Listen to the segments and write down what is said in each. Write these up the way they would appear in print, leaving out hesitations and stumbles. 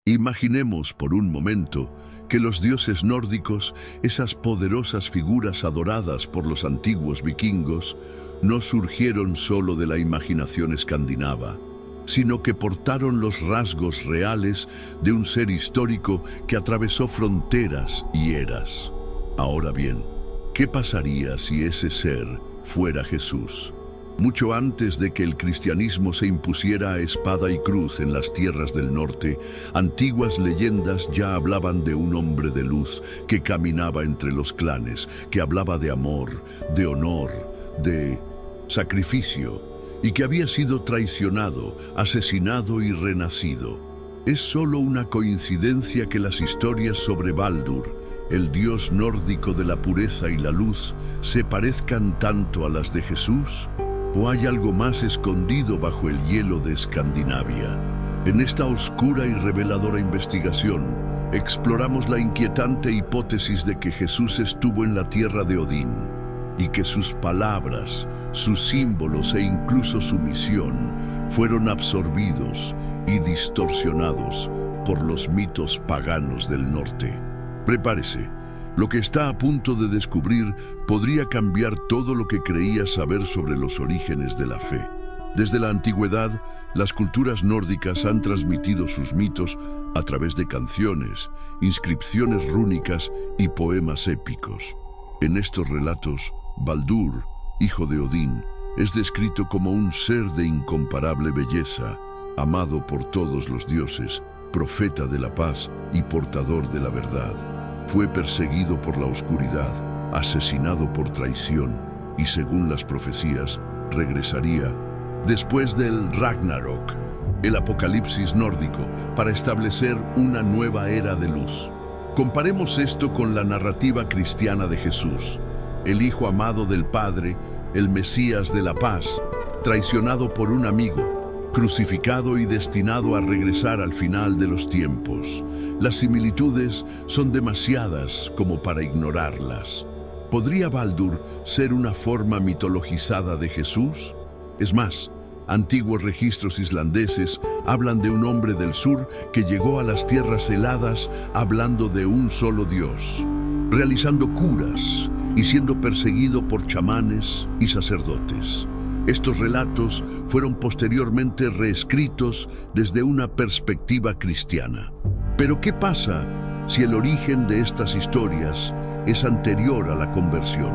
Imaginemos por un momento que los dioses nórdicos, esas poderosas figuras adoradas por los antiguos vikingos, no surgieron solo de la imaginación escandinava, sino que portaron los rasgos reales de un ser histórico que atravesó fronteras y eras. Ahora bien, ¿qué pasaría si ese ser fuera Jesús? Mucho antes de que el cristianismo se impusiera a espada y cruz en las tierras del norte, antiguas leyendas ya hablaban de un hombre de luz que caminaba entre los clanes, que hablaba de amor, de honor, de sacrificio, y que había sido traicionado, asesinado y renacido. Es solo una coincidencia que las historias sobre Baldur, el dios nórdico de la pureza y la luz, se parezcan tanto a las de Jesús. ¿O hay algo más escondido bajo el hielo de Escandinavia? En esta oscura y reveladora investigación, exploramos la inquietante hipótesis de que Jesús estuvo en la tierra de Odín y que sus palabras, sus símbolos e incluso su misión fueron absorbidos y distorsionados por los mitos paganos del norte. Prepárese. Lo que está a punto de descubrir podría cambiar todo lo que creía saber sobre los orígenes de la fe. Desde la antigüedad, las culturas nórdicas han transmitido sus mitos a través de canciones, inscripciones rúnicas y poemas épicos. En estos relatos, Baldur, hijo de Odín, es descrito como un ser de incomparable belleza, amado por todos los dioses, profeta de la paz y portador de la verdad. Fue perseguido por la oscuridad, asesinado por traición y, según las profecías, regresaría después del Ragnarok, el apocalipsis nórdico, para establecer una nueva era de luz. Comparemos esto con la narrativa cristiana de Jesús, el Hijo amado del Padre, el Mesías de la paz, traicionado por un amigo, crucificado y destinado a regresar al final de los tiempos. Las similitudes son demasiadas como para ignorarlas. ¿Podría Baldur ser una forma mitologizada de Jesús? Es más, antiguos registros islandeses hablan de un hombre del sur que llegó a las tierras heladas hablando de un solo Dios, realizando curas y siendo perseguido por chamanes y sacerdotes. Estos relatos fueron posteriormente reescritos desde una perspectiva cristiana. Pero ¿qué pasa si el origen de estas historias es anterior a la conversión?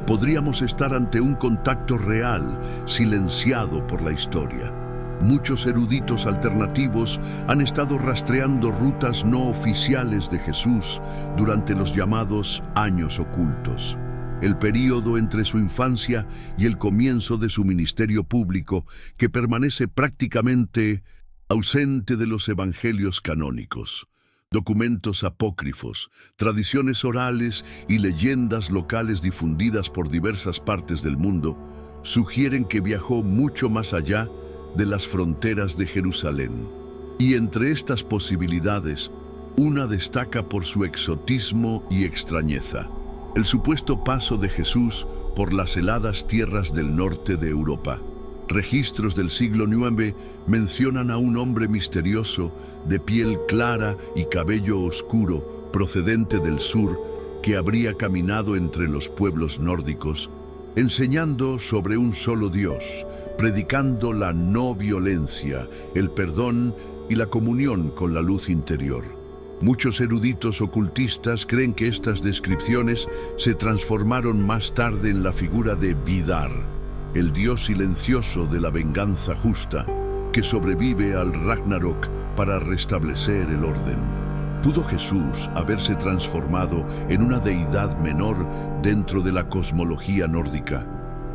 Podríamos estar ante un contacto real, silenciado por la historia. Muchos eruditos alternativos han estado rastreando rutas no oficiales de Jesús durante los llamados años ocultos. El período entre su infancia y el comienzo de su ministerio público, que permanece prácticamente ausente de los evangelios canónicos. Documentos apócrifos, tradiciones orales y leyendas locales difundidas por diversas partes del mundo sugieren que viajó mucho más allá de las fronteras de Jerusalén. Y entre estas posibilidades, una destaca por su exotismo y extrañeza: el supuesto paso de Jesús por las heladas tierras del norte de Europa. Registros del siglo IX mencionan a un hombre misterioso, de piel clara y cabello oscuro, procedente del sur, que habría caminado entre los pueblos nórdicos, enseñando sobre un solo Dios, predicando la no violencia, el perdón y la comunión con la luz interior. Muchos eruditos ocultistas creen que estas descripciones se transformaron más tarde en la figura de Vidar, el dios silencioso de la venganza justa, que sobrevive al Ragnarok para restablecer el orden. ¿Pudo Jesús haberse transformado en una deidad menor dentro de la cosmología nórdica?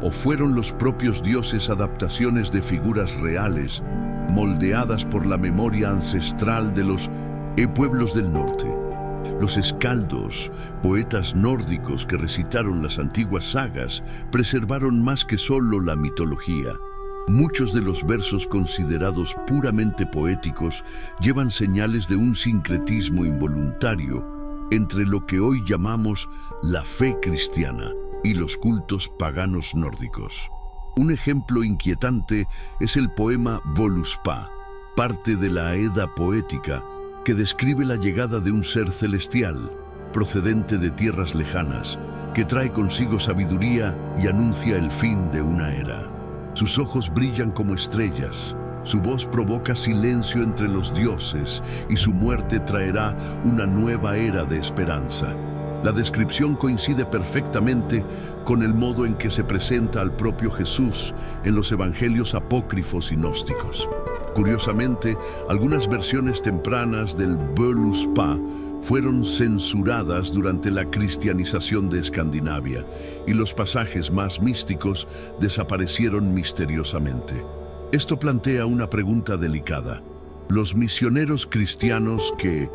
¿O fueron los propios dioses adaptaciones de figuras reales, moldeadas por la memoria ancestral de los pueblos del norte? Los escaldos, poetas nórdicos que recitaron las antiguas sagas, preservaron más que solo la mitología. Muchos de los versos considerados puramente poéticos llevan señales de un sincretismo involuntario entre lo que hoy llamamos la fe cristiana y los cultos paganos nórdicos. Un ejemplo inquietante es el poema Voluspa, parte de la Edda poética, que describe la llegada de un ser celestial, procedente de tierras lejanas, que trae consigo sabiduría y anuncia el fin de una era. Sus ojos brillan como estrellas, su voz provoca silencio entre los dioses y su muerte traerá una nueva era de esperanza. La descripción coincide perfectamente con el modo en que se presenta al propio Jesús en los evangelios apócrifos y gnósticos. Curiosamente, algunas versiones tempranas del Völuspá fueron censuradas durante la cristianización de Escandinavia y los pasajes más místicos desaparecieron misteriosamente. Esto plantea una pregunta delicada. Los misioneros cristianos que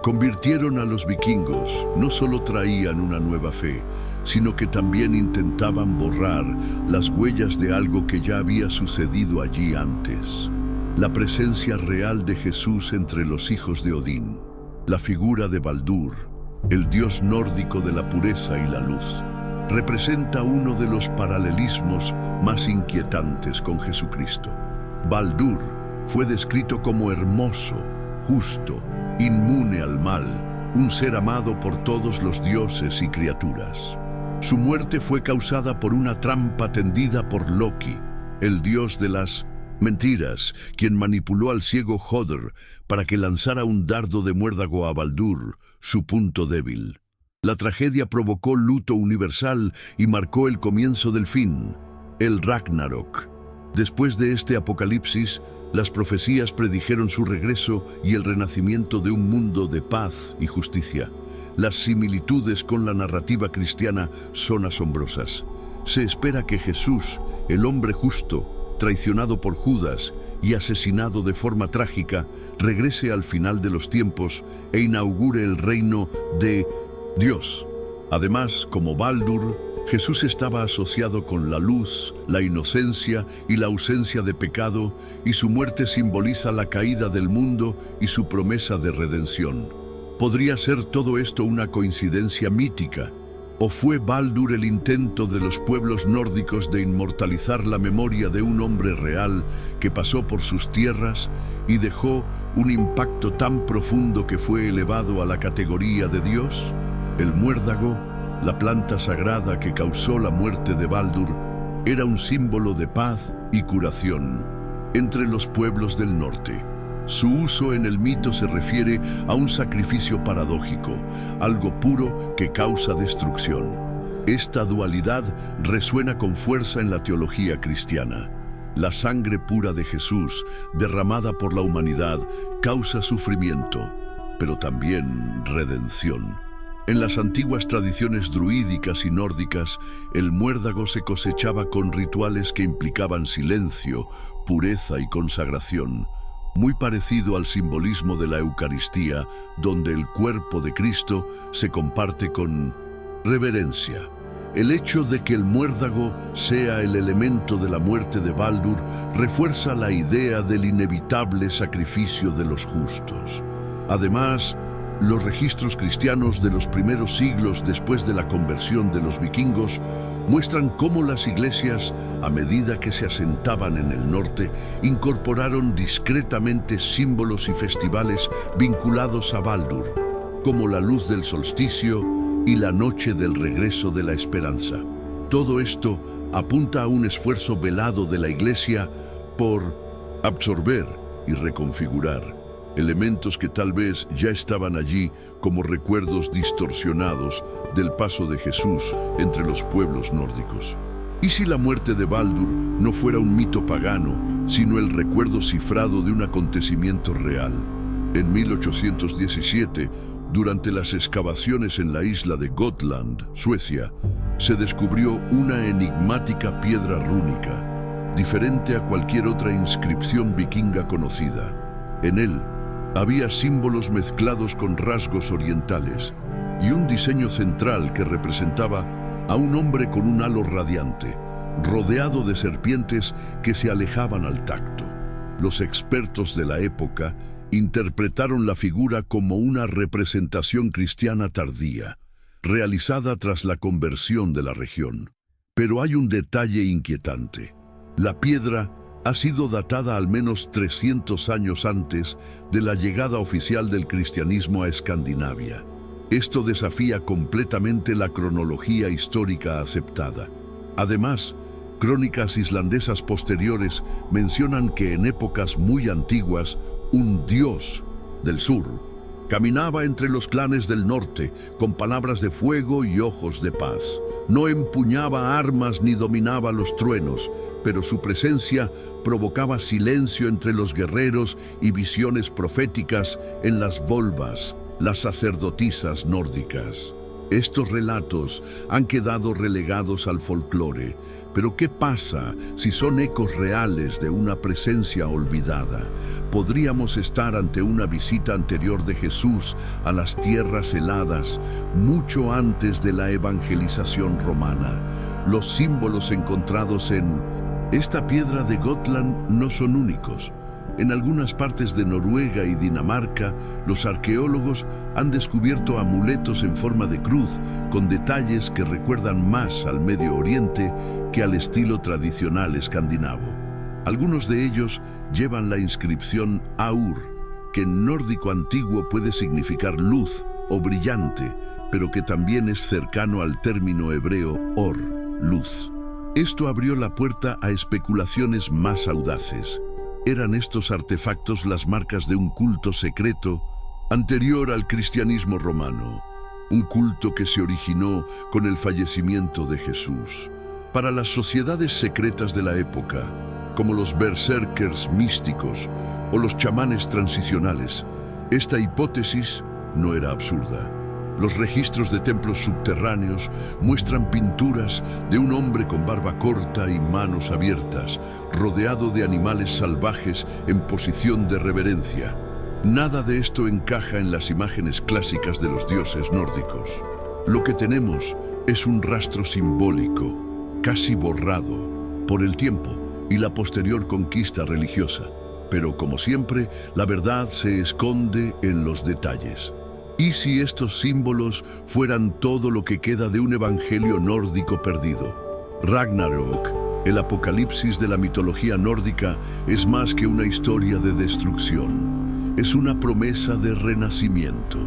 convirtieron a los vikingos no solo traían una nueva fe, sino que también intentaban borrar las huellas de algo que ya había sucedido allí antes. La presencia real de Jesús entre los hijos de Odín, la figura de Baldur, el dios nórdico de la pureza y la luz, representa uno de los paralelismos más inquietantes con Jesucristo. Baldur fue descrito como hermoso, justo, inmune al mal, un ser amado por todos los dioses y criaturas. Su muerte fue causada por una trampa tendida por Loki, el dios de las mentiras, quien manipuló al ciego Hodr para que lanzara un dardo de muérdago a Baldur, su punto débil. La tragedia provocó luto universal y marcó el comienzo del fin, el Ragnarok. Después de este apocalipsis, las profecías predijeron su regreso y el renacimiento de un mundo de paz y justicia. Las similitudes con la narrativa cristiana son asombrosas. Se espera que Jesús, el hombre justo, traicionado por Judas y asesinado de forma trágica, regrese al final de los tiempos e inaugure el reino de Dios. Además, como Baldur, Jesús estaba asociado con la luz, la inocencia y la ausencia de pecado, y su muerte simboliza la caída del mundo y su promesa de redención. ¿Podría ser todo esto una coincidencia mítica? ¿O fue Baldur el intento de los pueblos nórdicos de inmortalizar la memoria de un hombre real que pasó por sus tierras y dejó un impacto tan profundo que fue elevado a la categoría de Dios? El muérdago, la planta sagrada que causó la muerte de Baldur, era un símbolo de paz y curación entre los pueblos del norte. Su uso en el mito se refiere a un sacrificio paradójico, algo puro que causa destrucción. Esta dualidad resuena con fuerza en la teología cristiana. La sangre pura de Jesús, derramada por la humanidad, causa sufrimiento, pero también redención. En las antiguas tradiciones druídicas y nórdicas, el muérdago se cosechaba con rituales que implicaban silencio, pureza y consagración, muy parecido al simbolismo de la Eucaristía, donde el cuerpo de Cristo se comparte con reverencia. El hecho de que el muérdago sea el elemento de la muerte de Baldur refuerza la idea del inevitable sacrificio de los justos. Además, los registros cristianos de los primeros siglos después de la conversión de los vikingos muestran cómo las iglesias, a medida que se asentaban en el norte, incorporaron discretamente símbolos y festivales vinculados a Baldur, como la luz del solsticio y la noche del regreso de la esperanza. Todo esto apunta a un esfuerzo velado de la iglesia por absorber y reconfigurar elementos que tal vez ya estaban allí como recuerdos distorsionados del paso de Jesús entre los pueblos nórdicos. ¿Y si la muerte de Baldur no fuera un mito pagano, sino el recuerdo cifrado de un acontecimiento real? En 1817, durante las excavaciones en la isla de Gotland, Suecia, se descubrió una enigmática piedra rúnica, diferente a cualquier otra inscripción vikinga conocida. En él había símbolos mezclados con rasgos orientales y un diseño central que representaba a un hombre con un halo radiante, rodeado de serpientes que se alejaban al tacto. Los expertos de la época interpretaron la figura como una representación cristiana tardía, realizada tras la conversión de la región. Pero hay un detalle inquietante. La piedra ha sido datada al menos 300 años antes de la llegada oficial del cristianismo a Escandinavia. Esto desafía completamente la cronología histórica aceptada. Además, crónicas islandesas posteriores mencionan que en épocas muy antiguas, un dios del sur caminaba entre los clanes del norte con palabras de fuego y ojos de paz. No empuñaba armas ni dominaba los truenos, pero su presencia provocaba silencio entre los guerreros y visiones proféticas en las volvas, las sacerdotisas nórdicas. Estos relatos han quedado relegados al folclore, pero ¿qué pasa si son ecos reales de una presencia olvidada? Podríamos estar ante una visita anterior de Jesús a las tierras heladas, mucho antes de la evangelización romana. Los símbolos encontrados en esta piedra de Gotland no son únicos. En algunas partes de Noruega y Dinamarca, los arqueólogos han descubierto amuletos en forma de cruz con detalles que recuerdan más al Medio Oriente que al estilo tradicional escandinavo. Algunos de ellos llevan la inscripción Aur, que en nórdico antiguo puede significar luz o brillante, pero que también es cercano al término hebreo Or, luz. Esto abrió la puerta a especulaciones más audaces. ¿Eran estos artefactos las marcas de un culto secreto anterior al cristianismo romano? Un culto que se originó con el fallecimiento de Jesús. Para las sociedades secretas de la época, como los berserkers místicos o los chamanes transicionales, esta hipótesis no era absurda. Los registros de templos subterráneos muestran pinturas de un hombre con barba corta y manos abiertas, rodeado de animales salvajes en posición de reverencia. Nada de esto encaja en las imágenes clásicas de los dioses nórdicos. Lo que tenemos es un rastro simbólico, casi borrado, por el tiempo y la posterior conquista religiosa. Pero, como siempre, la verdad se esconde en los detalles. ¿Y si estos símbolos fueran todo lo que queda de un evangelio nórdico perdido? Ragnarök, el apocalipsis de la mitología nórdica, es más que una historia de destrucción. Es una promesa de renacimiento.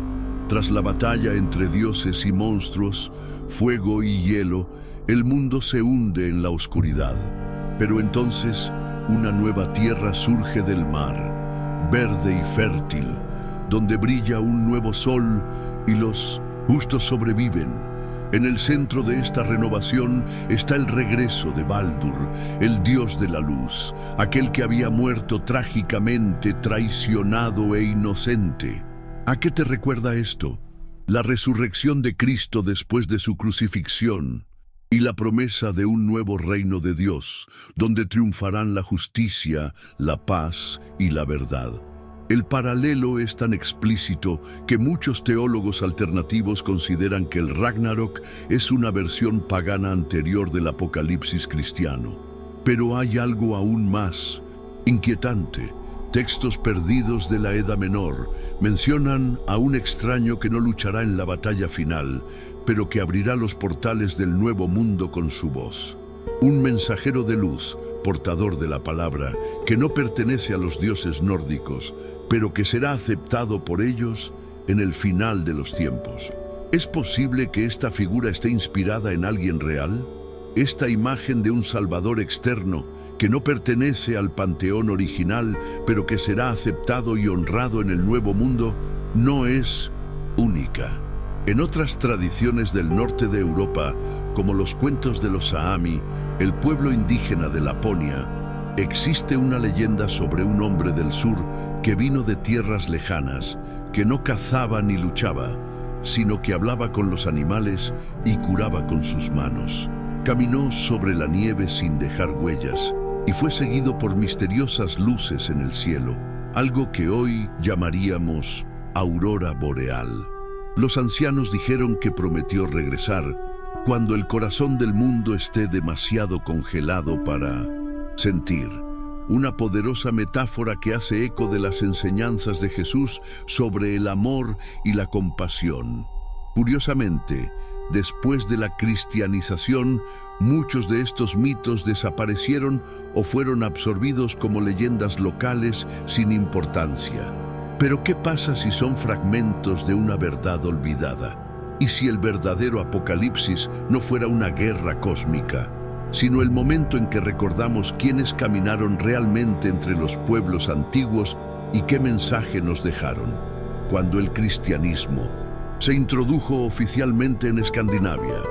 Tras la batalla entre dioses y monstruos, fuego y hielo, el mundo se hunde en la oscuridad. Pero entonces, una nueva tierra surge del mar, verde y fértil, donde brilla un nuevo sol y los justos sobreviven. En el centro de esta renovación está el regreso de Baldur, el dios de la luz, aquel que había muerto trágicamente, traicionado e inocente. ¿A qué te recuerda esto? La resurrección de Cristo después de su crucifixión y la promesa de un nuevo reino de Dios, donde triunfarán la justicia, la paz y la verdad. El paralelo es tan explícito que muchos teólogos alternativos consideran que el Ragnarök es una versión pagana anterior del apocalipsis cristiano. Pero hay algo aún más inquietante. Textos perdidos de la Edad Menor mencionan a un extraño que no luchará en la batalla final, pero que abrirá los portales del nuevo mundo con su voz. Un mensajero de luz, portador de la palabra, que no pertenece a los dioses nórdicos, pero que será aceptado por ellos en el final de los tiempos. ¿Es posible que esta figura esté inspirada en alguien real? Esta imagen de un salvador externo que no pertenece al panteón original, pero que será aceptado y honrado en el nuevo mundo, no es única. En otras tradiciones del norte de Europa, como los cuentos de los Saami, el pueblo indígena de Laponia, existe una leyenda sobre un hombre del sur que vino de tierras lejanas, que no cazaba ni luchaba, sino que hablaba con los animales y curaba con sus manos. Caminó sobre la nieve sin dejar huellas y fue seguido por misteriosas luces en el cielo, algo que hoy llamaríamos aurora boreal. Los ancianos dijeron que prometió regresar cuando el corazón del mundo esté demasiado congelado para sentir. Una poderosa metáfora que hace eco de las enseñanzas de Jesús sobre el amor y la compasión. Curiosamente, después de la cristianización, muchos de estos mitos desaparecieron o fueron absorbidos como leyendas locales sin importancia. Pero ¿qué pasa si son fragmentos de una verdad olvidada? ¿Y si el verdadero apocalipsis no fuera una guerra cósmica, sino el momento en que recordamos quiénes caminaron realmente entre los pueblos antiguos y qué mensaje nos dejaron? Cuando el cristianismo se introdujo oficialmente en Escandinavia,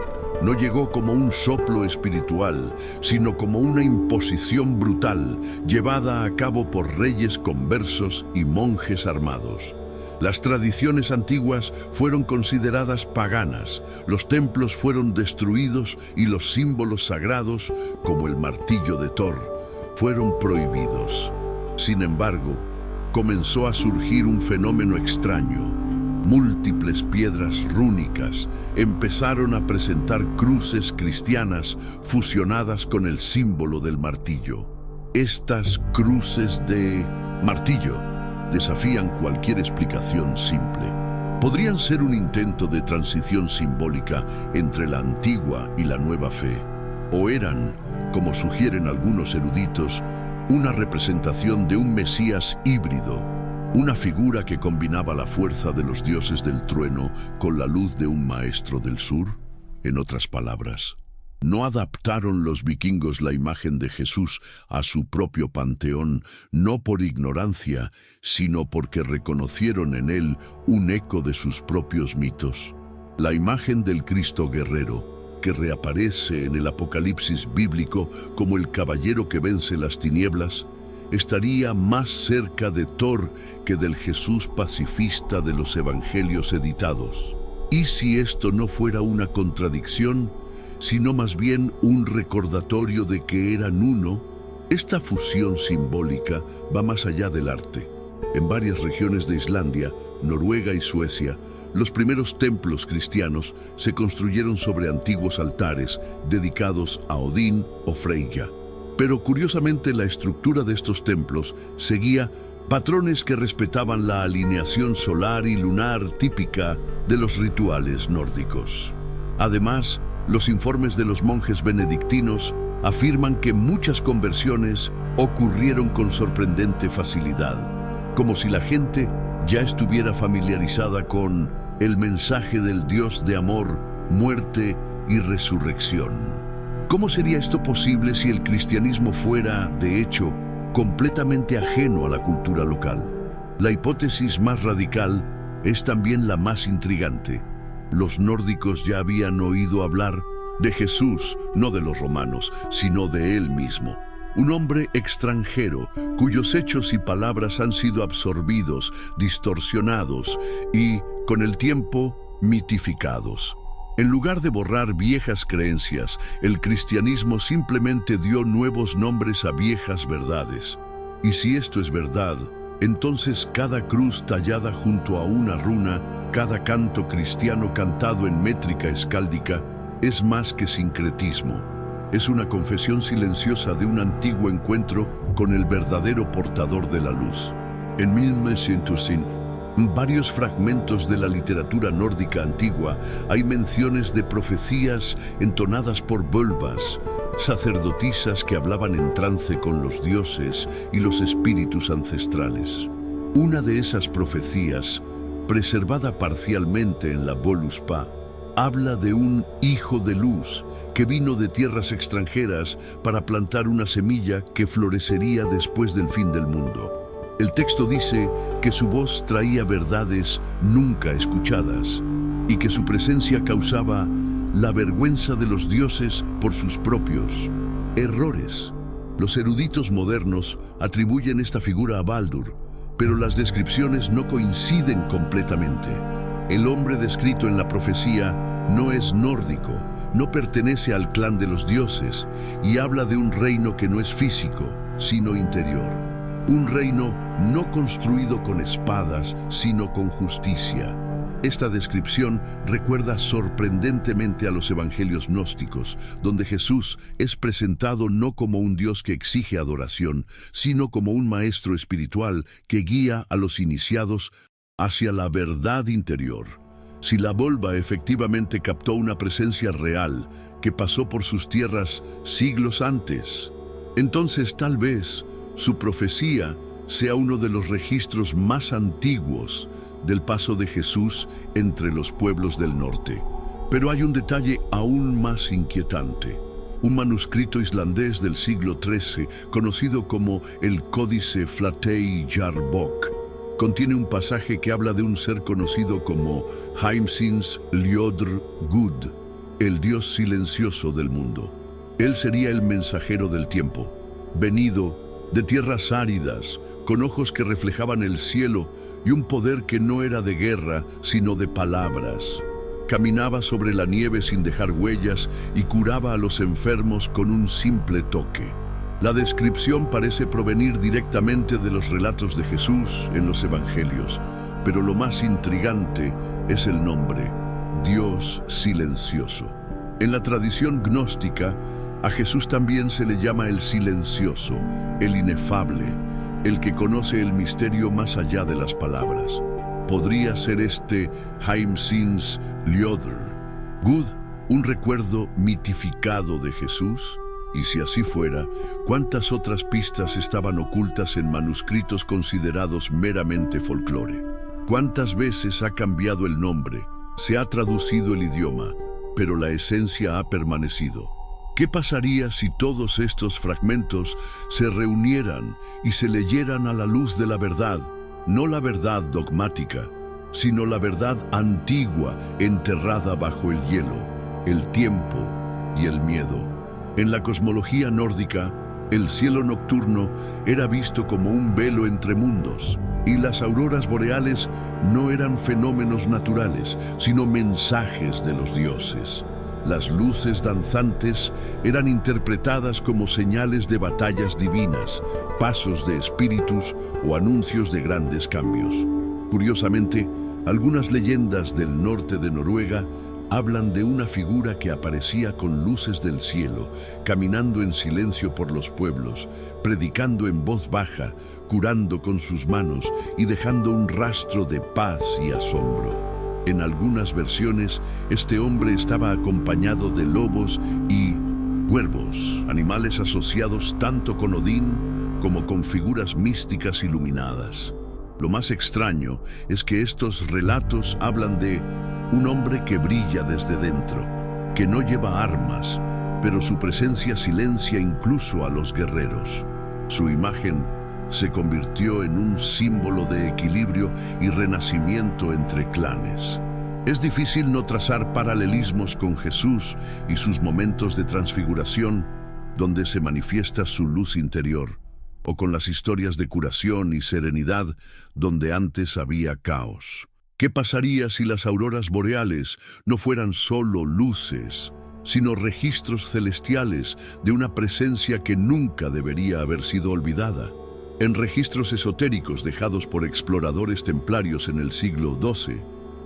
no llegó como un soplo espiritual, sino como una imposición brutal llevada a cabo por reyes conversos y monjes armados. Las tradiciones antiguas fueron consideradas paganas, los templos fueron destruidos y los símbolos sagrados, como el martillo de Thor, fueron prohibidos. Sin embargo, comenzó a surgir un fenómeno extraño. Múltiples piedras rúnicas empezaron a presentar cruces cristianas fusionadas con el símbolo del martillo. Estas cruces de martillo desafían cualquier explicación simple. Podrían ser un intento de transición simbólica entre la antigua y la nueva fe, o eran, como sugieren algunos eruditos, una representación de un Mesías híbrido, una figura que combinaba la fuerza de los dioses del trueno con la luz de un maestro del sur. En otras palabras, no adaptaron los vikingos la imagen de Jesús a su propio panteón, no por ignorancia, sino porque reconocieron en él un eco de sus propios mitos. La imagen del Cristo guerrero, que reaparece en el Apocalipsis bíblico como el caballero que vence las tinieblas, estaría más cerca de Thor que del Jesús pacifista de los evangelios editados. ¿Y si esto no fuera una contradicción, sino más bien un recordatorio de que eran uno? Esta fusión simbólica va más allá del arte. En varias regiones de Islandia, Noruega y Suecia, los primeros templos cristianos se construyeron sobre antiguos altares dedicados a Odín o Freyja. Pero curiosamente la estructura de estos templos seguía patrones que respetaban la alineación solar y lunar típica de los rituales nórdicos. Además, los informes de los monjes benedictinos afirman que muchas conversiones ocurrieron con sorprendente facilidad, como si la gente ya estuviera familiarizada con el mensaje del Dios de amor, muerte y resurrección. ¿Cómo sería esto posible si el cristianismo fuera, de hecho, completamente ajeno a la cultura local? La hipótesis más radical es también la más intrigante. Los nórdicos ya habían oído hablar de Jesús, no de los romanos, sino de él mismo. Un hombre extranjero cuyos hechos y palabras han sido absorbidos, distorsionados y, con el tiempo, mitificados. En lugar de borrar viejas creencias, el cristianismo simplemente dio nuevos nombres a viejas verdades. Y si esto es verdad, entonces cada cruz tallada junto a una runa, cada canto cristiano cantado en métrica escáldica, es más que sincretismo. Es una confesión silenciosa de un antiguo encuentro con el verdadero portador de la luz. En 1905, varios fragmentos de la literatura nórdica antigua hay menciones de profecías entonadas por völvas, sacerdotisas que hablaban en trance con los dioses y los espíritus ancestrales. Una de esas profecías, preservada parcialmente en la Voluspa, habla de un hijo de luz que vino de tierras extranjeras para plantar una semilla que florecería después del fin del mundo. El texto dice que su voz traía verdades nunca escuchadas y que su presencia causaba la vergüenza de los dioses por sus propios errores. Los eruditos modernos atribuyen esta figura a Baldur, pero las descripciones no coinciden completamente. El hombre descrito en la profecía no es nórdico, no pertenece al clan de los dioses y habla de un reino que no es físico, sino interior. Un reino no construido con espadas, sino con justicia. Esta descripción recuerda sorprendentemente a los evangelios gnósticos, donde Jesús es presentado no como un Dios que exige adoración, sino como un maestro espiritual que guía a los iniciados hacia la verdad interior. si la volva efectivamente captó una presencia real que pasó por sus tierras siglos antes. Entonces tal vez su profecía sea uno de los registros más antiguos del paso de Jesús entre los pueblos del norte. Pero hay un detalle aún más inquietante. Un manuscrito islandés del siglo XIII, conocido como el Códice Flatey Jarl-bók, contiene un pasaje que habla de un ser conocido como Heimsins Ljóðr Gud, el Dios silencioso del mundo. Él sería el mensajero del tiempo, venido de tierras áridas, con ojos que reflejaban el cielo y un poder que no era de guerra, sino de palabras. Caminaba sobre la nieve sin dejar huellas y curaba a los enfermos con un simple toque. La descripción parece provenir directamente de los relatos de Jesús en los Evangelios, pero lo más intrigante es el nombre, Dios silencioso. En la tradición gnóstica, a Jesús también se le llama el silencioso, el inefable, el que conoce el misterio más allá de las palabras. ¿Podría ser este Heimsins Ljóðr Gud un recuerdo mitificado de Jesús? Y si así fuera, ¿cuántas otras pistas estaban ocultas en manuscritos considerados meramente folclore? ¿Cuántas veces ha cambiado el nombre, se ha traducido el idioma, pero la esencia ha permanecido? ¿Qué pasaría si todos estos fragmentos se reunieran y se leyeran a la luz de la verdad? No la verdad dogmática, sino la verdad antigua enterrada bajo el hielo, el tiempo y el miedo. En la cosmología nórdica, el cielo nocturno era visto como un velo entre mundos, y las auroras boreales no eran fenómenos naturales, sino mensajes de los dioses. Las luces danzantes eran interpretadas como señales de batallas divinas, pasos de espíritus o anuncios de grandes cambios. Curiosamente, algunas leyendas del norte de Noruega hablan de una figura que aparecía con luces del cielo, caminando en silencio por los pueblos, predicando en voz baja, curando con sus manos y dejando un rastro de paz y asombro. En algunas versiones, este hombre estaba acompañado de lobos y cuervos, animales asociados tanto con Odín como con figuras místicas iluminadas. Lo más extraño es que estos relatos hablan de un hombre que brilla desde dentro, que no lleva armas, pero su presencia silencia incluso a los guerreros. Su imagen se convirtió en un símbolo de equilibrio y renacimiento entre clanes. Es difícil no trazar paralelismos con Jesús y sus momentos de transfiguración, donde se manifiesta su luz interior, o con las historias de curación y serenidad, donde antes había caos. ¿Qué pasaría si las auroras boreales no fueran solo luces, sino registros celestiales de una presencia que nunca debería haber sido olvidada? En registros esotéricos dejados por exploradores templarios en el siglo XII,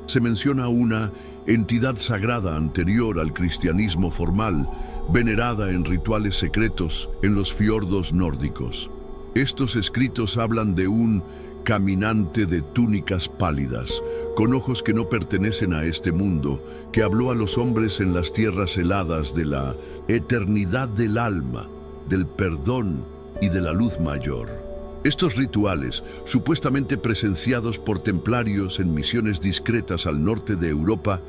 se menciona una entidad sagrada anterior al cristianismo formal, venerada en rituales secretos en los fiordos nórdicos. Estos escritos hablan de un caminante de túnicas pálidas, con ojos que no pertenecen a este mundo, que habló a los hombres en las tierras heladas de la eternidad del alma, del perdón y de la luz mayor. Estos rituales, supuestamente presenciados por templarios en misiones discretas al norte de Europa,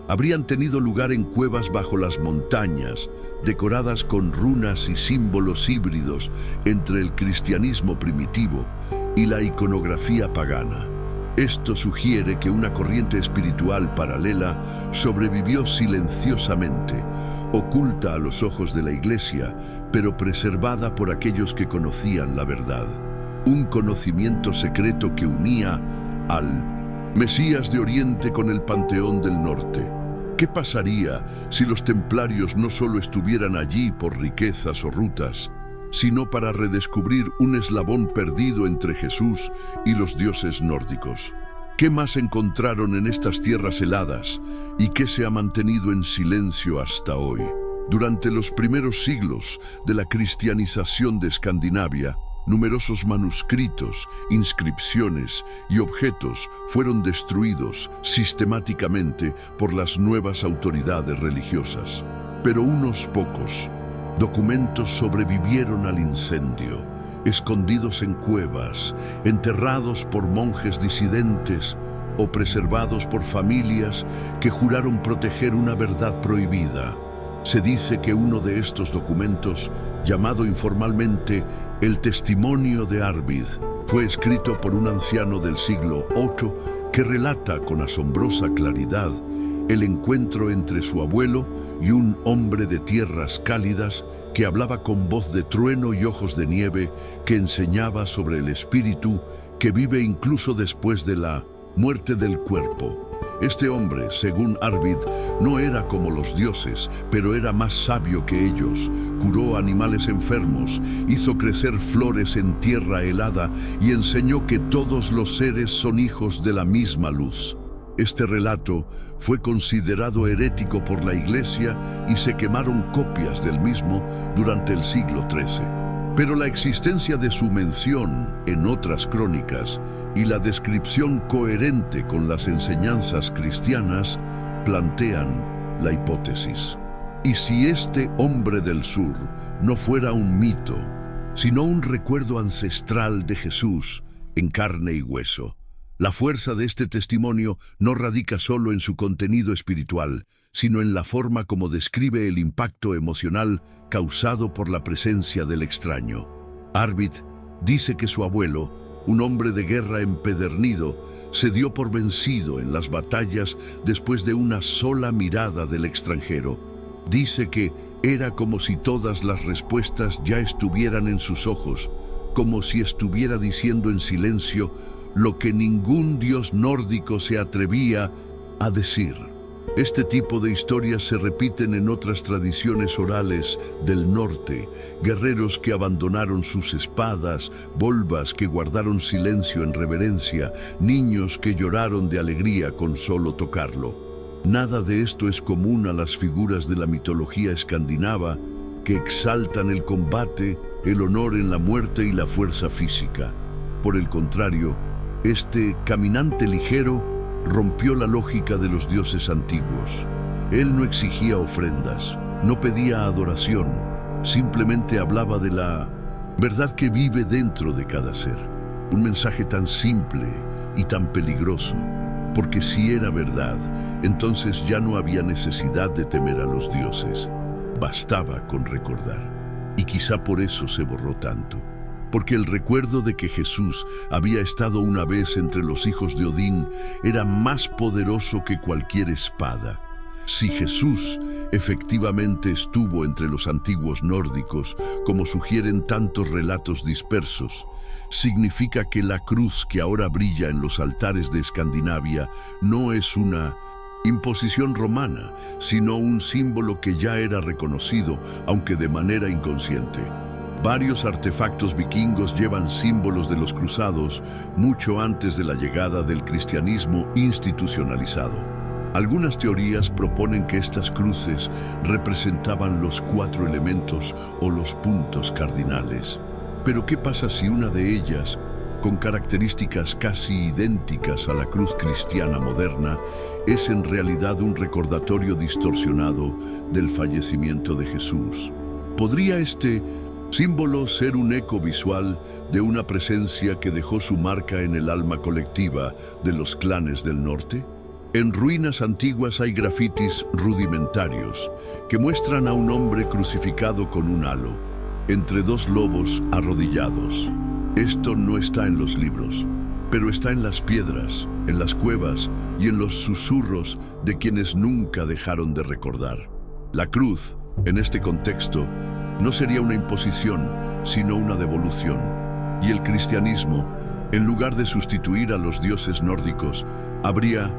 habrían tenido lugar en cuevas bajo las montañas, decoradas con runas y símbolos híbridos entre el cristianismo primitivo y la iconografía pagana. Esto sugiere que una corriente espiritual paralela sobrevivió silenciosamente, oculta a los ojos de la Iglesia, pero preservada por aquellos que conocían la verdad. Un conocimiento secreto que unía al Mesías de Oriente con el Panteón del Norte. ¿Qué pasaría si los templarios no solo estuvieran allí por riquezas o rutas, sino para redescubrir un eslabón perdido entre Jesús y los dioses nórdicos? ¿Qué más encontraron en estas tierras heladas y qué se ha mantenido en silencio hasta hoy? Durante los primeros siglos de la cristianización de Escandinavia, Numerosos manuscritos, inscripciones y objetos fueron destruidos sistemáticamente por las nuevas autoridades religiosas. Pero unos pocos documentos sobrevivieron al incendio, escondidos en cuevas, enterrados por monjes disidentes o preservados por familias que juraron proteger una verdad prohibida. Se dice que uno de estos documentos, llamado informalmente el Testimonio de Arvid, fue escrito por un anciano del siglo VIII que relata con asombrosa claridad el encuentro entre su abuelo y un hombre de tierras cálidas que hablaba con voz de trueno y ojos de nieve, que enseñaba sobre el espíritu que vive incluso después de la muerte del cuerpo. Este hombre, según Arvid, no era como los dioses, pero era más sabio que ellos. Curó animales enfermos, hizo crecer flores en tierra helada y enseñó que todos los seres son hijos de la misma luz. Este relato fue considerado herético por la Iglesia y se quemaron copias del mismo durante el siglo XIII. Pero la existencia de su mención en otras crónicas y la descripción coherente con las enseñanzas cristianas plantean la hipótesis. ¿Y si este hombre del sur no fuera un mito, sino un recuerdo ancestral de Jesús en carne y hueso? La fuerza de este testimonio no radica solo en su contenido espiritual, sino en la forma como describe el impacto emocional causado por la presencia del extraño. Arvid dice que su abuelo, un hombre de guerra empedernido, se dio por vencido en las batallas después de una sola mirada del extranjero. Dice que era como si todas las respuestas ya estuvieran en sus ojos, como si estuviera diciendo en silencio lo que ningún dios nórdico se atrevía a decir. Este tipo de historias se repiten en otras tradiciones orales del norte: guerreros que abandonaron sus espadas, volvas que guardaron silencio en reverencia, niños que lloraron de alegría con solo tocarlo. Nada de esto es común a las figuras de la mitología escandinava, que exaltan el combate, el honor en la muerte y la fuerza física. Por el contrario, este caminante ligero rompió la lógica de los dioses antiguos. Él no exigía ofrendas, no pedía adoración, simplemente hablaba de la verdad que vive dentro de cada ser. Un mensaje tan simple y tan peligroso, porque si era verdad, entonces ya no había necesidad de temer a los dioses. Bastaba con recordar. Y quizá por eso se borró tanto. Porque el recuerdo de que Jesús había estado una vez entre los hijos de Odín era más poderoso que cualquier espada. Si Jesús efectivamente estuvo entre los antiguos nórdicos, como sugieren tantos relatos dispersos, significa que la cruz que ahora brilla en los altares de Escandinavia no es una imposición romana, sino un símbolo que ya era reconocido, aunque de manera inconsciente. Varios artefactos vikingos llevan símbolos de los cruzados mucho antes de la llegada del cristianismo institucionalizado. Algunas teorías proponen que estas cruces representaban los 4 elementos o los puntos cardinales. Pero ¿qué pasa si una de ellas, con características casi idénticas a la cruz cristiana moderna, es en realidad un recordatorio distorsionado del fallecimiento de Jesús? ¿Podría este símbolo ser un eco visual de una presencia que dejó su marca en el alma colectiva de los clanes del norte? En ruinas antiguas hay grafitis rudimentarios que muestran a un hombre crucificado con un halo, entre 2 lobos arrodillados. Esto no está en los libros, pero está en las piedras, en las cuevas y en los susurros de quienes nunca dejaron de recordar. La cruz, en este contexto, no sería una imposición, sino una devolución. Y el cristianismo, en lugar de sustituir a los dioses nórdicos, habría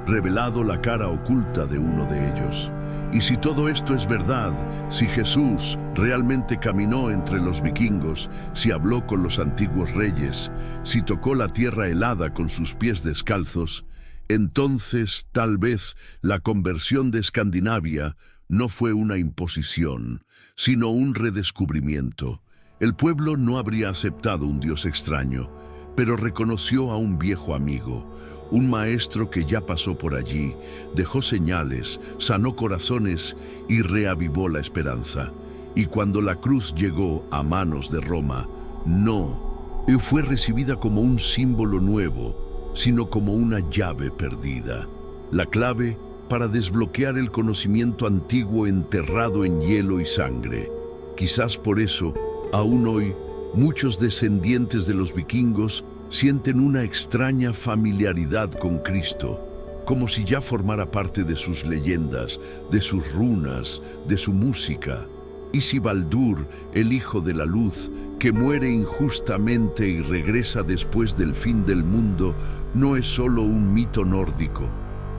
revelado la cara oculta de uno de ellos. Y si todo esto es verdad, si Jesús realmente caminó entre los vikingos, si habló con los antiguos reyes, si tocó la tierra helada con sus pies descalzos, entonces tal vez la conversión de Escandinavia no fue una imposición, sino un redescubrimiento. El pueblo no habría aceptado un Dios extraño, pero reconoció a un viejo amigo, un maestro que ya pasó por allí, dejó señales, sanó corazones y reavivó la esperanza. Y cuando la cruz llegó a manos de Roma, no fue recibida como un símbolo nuevo, sino como una llave perdida. La clave para desbloquear el conocimiento antiguo enterrado en hielo y sangre. Quizás por eso, aún hoy, muchos descendientes de los vikingos sienten una extraña familiaridad con Cristo, como si ya formara parte de sus leyendas, de sus runas, de su música. Y si Baldur, el hijo de la luz, que muere injustamente y regresa después del fin del mundo, no es solo un mito nórdico,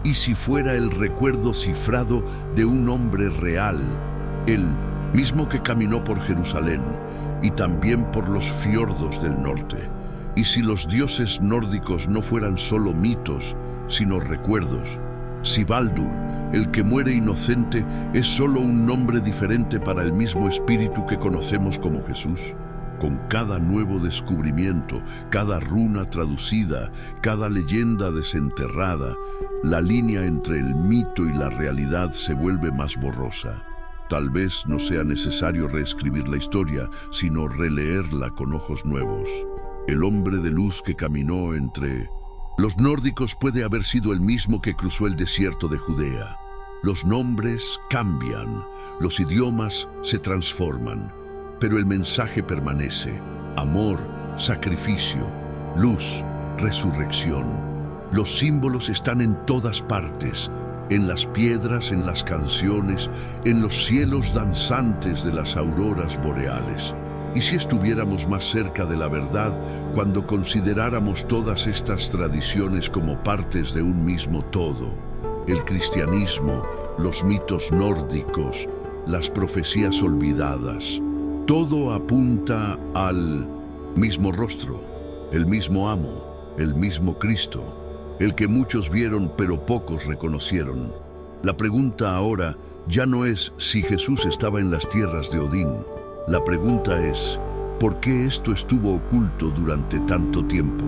y si fuera el recuerdo cifrado de un hombre real, él mismo que caminó por Jerusalén y también por los fiordos del norte, y si los dioses nórdicos no fueran solo mitos, sino recuerdos, si Baldur, el que muere inocente, es solo un nombre diferente para el mismo espíritu que conocemos como Jesús. Con cada nuevo descubrimiento, cada runa traducida, cada leyenda desenterrada, la línea entre el mito y la realidad se vuelve más borrosa. Tal vez no sea necesario reescribir la historia, sino releerla con ojos nuevos. El hombre de luz que caminó entre los nórdicos puede haber sido el mismo que cruzó el desierto de Judea. Los nombres cambian, los idiomas se transforman, pero el mensaje permanece: amor, sacrificio, luz, resurrección. Los símbolos están en todas partes, en las piedras, en las canciones, en los cielos danzantes de las auroras boreales. ¿Y si estuviéramos más cerca de la verdad cuando consideráramos todas estas tradiciones como partes de un mismo todo? El cristianismo, los mitos nórdicos, las profecías olvidadas. Todo apunta al mismo rostro, el mismo amo, el mismo Cristo, el que muchos vieron pero pocos reconocieron. La pregunta ahora ya no es si Jesús estaba en las tierras de Odín. La pregunta es, ¿por qué esto estuvo oculto durante tanto tiempo?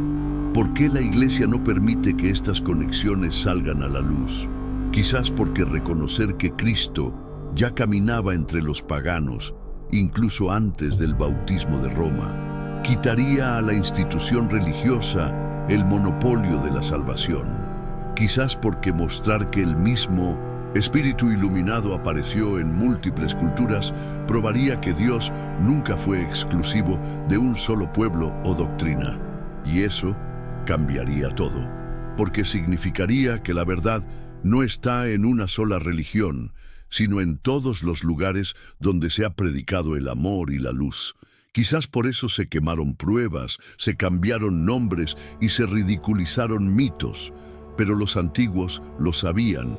¿Por qué la Iglesia no permite que estas conexiones salgan a la luz? Quizás porque reconocer que Cristo ya caminaba entre los paganos, incluso antes del bautismo de Roma, quitaría a la institución religiosa el monopolio de la salvación. Quizás porque mostrar que el mismo Espíritu iluminado apareció en múltiples culturas probaría que Dios nunca fue exclusivo de un solo pueblo o doctrina. Y eso cambiaría todo, porque significaría que la verdad no está en una sola religión, sino en todos los lugares donde se ha predicado el amor y la luz. Quizás por eso se quemaron pruebas, se cambiaron nombres y se ridiculizaron mitos, pero los antiguos lo sabían.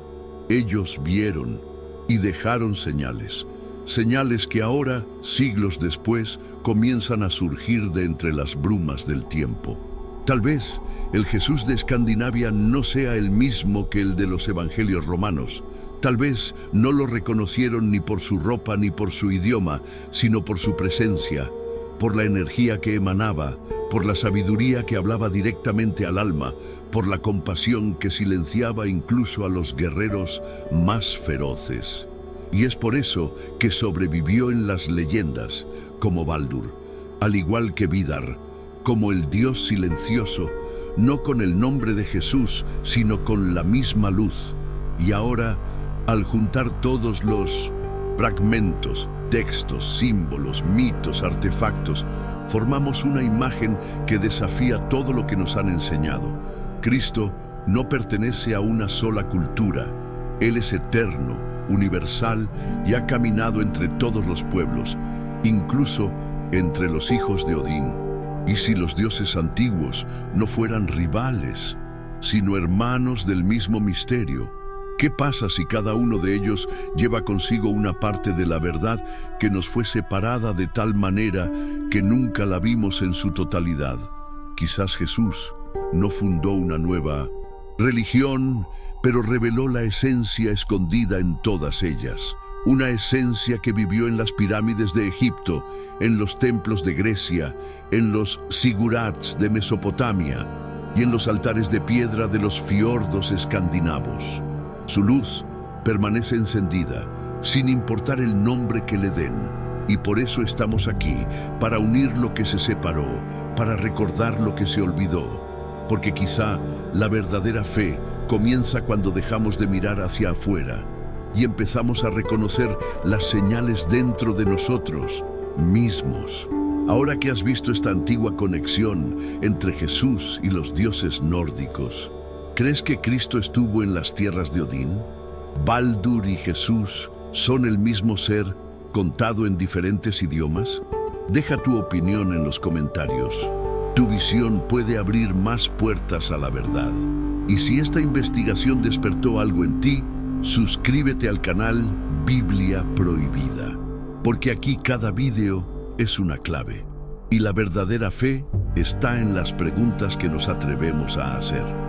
Ellos vieron y dejaron señales, señales que ahora, siglos después, comienzan a surgir de entre las brumas del tiempo. Tal vez el Jesús de Escandinavia no sea el mismo que el de los evangelios romanos. Tal vez no lo reconocieron ni por su ropa ni por su idioma, sino por su presencia, por la energía que emanaba, por la sabiduría que hablaba directamente al alma, por la compasión que silenciaba incluso a los guerreros más feroces. Y es por eso que sobrevivió en las leyendas, como Baldur, al igual que Vidar, como el Dios silencioso, no con el nombre de Jesús, sino con la misma luz. Y ahora, al juntar todos los fragmentos, textos, símbolos, mitos, artefactos, formamos una imagen que desafía todo lo que nos han enseñado. Cristo no pertenece a una sola cultura. Él es eterno, universal y ha caminado entre todos los pueblos, incluso entre los hijos de Odín. Y si los dioses antiguos no fueran rivales, sino hermanos del mismo misterio, ¿qué pasa si cada uno de ellos lleva consigo una parte de la verdad que nos fue separada de tal manera que nunca la vimos en su totalidad? Quizás Jesús no fundó una nueva religión, pero reveló la esencia escondida en todas ellas, una esencia que vivió en las pirámides de Egipto, en los templos de Grecia, en los zigurats de Mesopotamia y en los altares de piedra de los fiordos escandinavos. Su luz permanece encendida, sin importar el nombre que le den, y por eso estamos aquí, para unir lo que se separó, para recordar lo que se olvidó, porque quizá la verdadera fe comienza cuando dejamos de mirar hacia afuera y empezamos a reconocer las señales dentro de nosotros mismos. Ahora que has visto esta antigua conexión entre Jesús y los dioses nórdicos, ¿crees que Cristo estuvo en las tierras de Odín? ¿Baldur y Jesús son el mismo ser contado en diferentes idiomas? Deja tu opinión en los comentarios. Tu visión puede abrir más puertas a la verdad. Y si esta investigación despertó algo en ti, suscríbete al canal Biblia Prohibida, porque aquí cada video es una clave. Y la verdadera fe está en las preguntas que nos atrevemos a hacer.